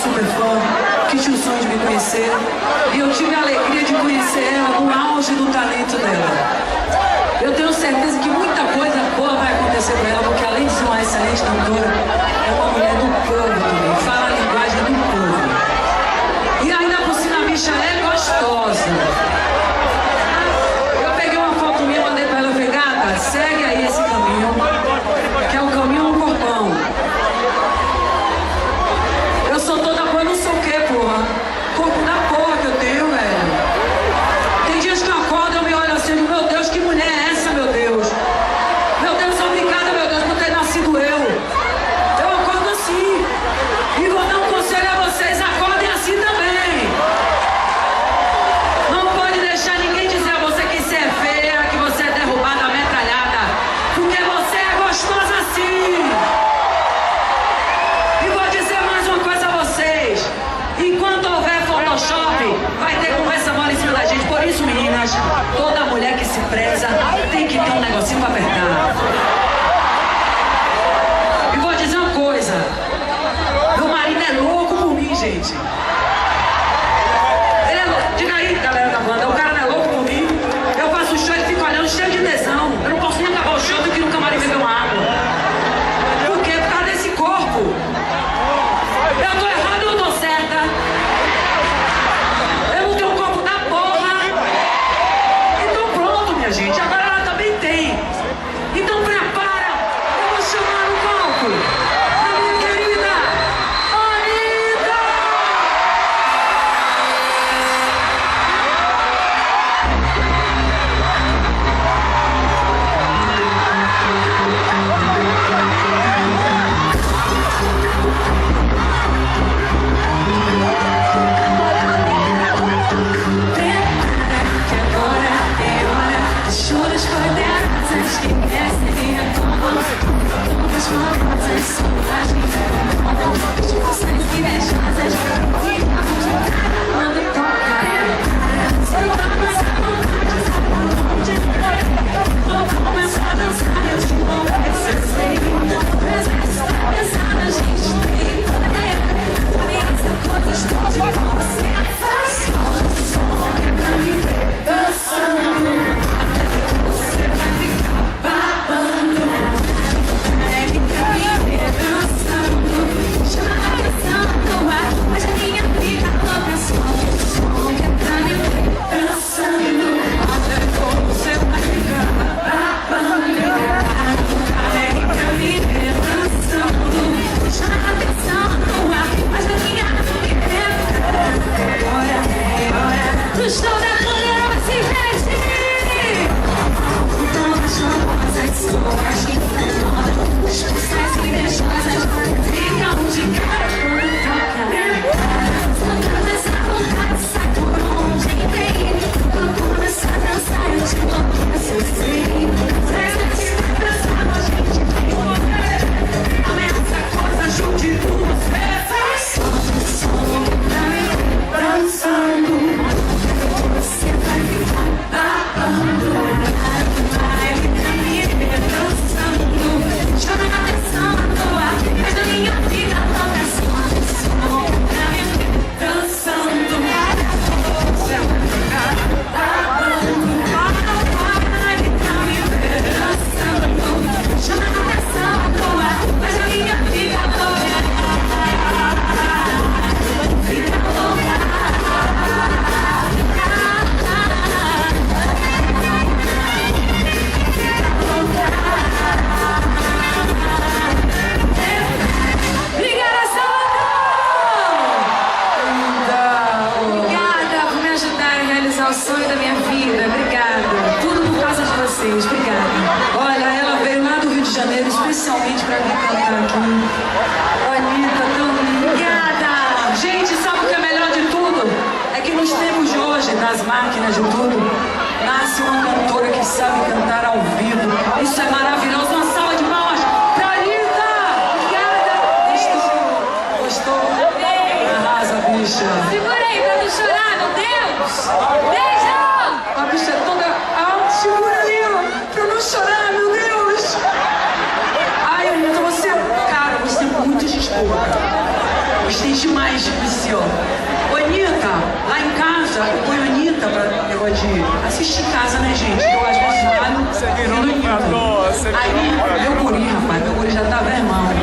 super fã, que tinha o sonho de me conhecer. E eu tive a alegria de conhecer ela no auge do talento dela. Eu tenho certeza que muita coisa boa vai acontecer com ela, porque além de ser uma excelente cantora, é uma mulher do povo também, fala a linguagem do povo. E ainda por cima a bicha é gostosa. Eu peguei uma foto minha, mandei pra ela, falei, gata, segue aí esse caminho, que é o caminho do corpão. Eu sou toda boa, não sou o quê, porra? Corpo da porra que eu tenho, velho. Tem dias que eu acordo e eu me olho assim, eu digo, meu Deus, que mulher é essa, meu Deus? Meu Deus, obrigada, meu Deus, por ter nascido eu. Eu acordo assim. E vou dar um conselho a vocês, acordem assim também. Não pode deixar ninguém dizer a você que você é feia, que você é derrubada, metralhada. Porque você é gostosa assim. E vou dizer mais uma coisa a vocês. Enquanto houver Photoshop, vai ter conversa mole em cima da gente. Por isso, meninas, toda mulher que se preza tem que ter um negocinho pra apertar. E vou dizer uma coisa. Meu marido é louco por mim, gente. Ele é louco. Diga aí, galera da banda, o cara não é louco por mim. Eu faço o show e fico olhando cheio de tesão. Eu não posso nem acabar o show do que no camarim beber uma água. Por quê? Por causa desse corpo. Eu tô errado ou eu tô certa? Eu não tenho um corpo da porra. Então pronto, minha gente. Agora ela também tem. Então prepara. Eu vou chamar no palco a minha querida Anitta! O sonho da minha vida, obrigada. Tudo por causa de vocês, obrigada. Olha, ela veio lá do Rio de Janeiro especialmente pra vir cantar aqui. Anitta, tão obrigada. Gente, sabe o que é melhor de tudo? É que nos tempos de hoje, das máquinas de tudo, nasce uma cantora que sabe cantar ao vivo. Isso é maravilhoso. Uma salva de palmas pra Anitta. Obrigada. Gostou? Arrasa, bicha. Segura aí pra não chorar, meu Deus. Beijo! A bicha é toda alta, segura ali, ó, pra não chorar, meu Deus! Ai, Anitta, você, cara, você é muito desculpa. Gostei demais. assim, ó. Ô, Anitta, lá em casa, eu ponho a Anitta pra negócio de assistir em casa, né, gente? Eu às vezes malho. Você virou no Anitta. Aí, meu guri, rapaz, meu guri já tá velhão.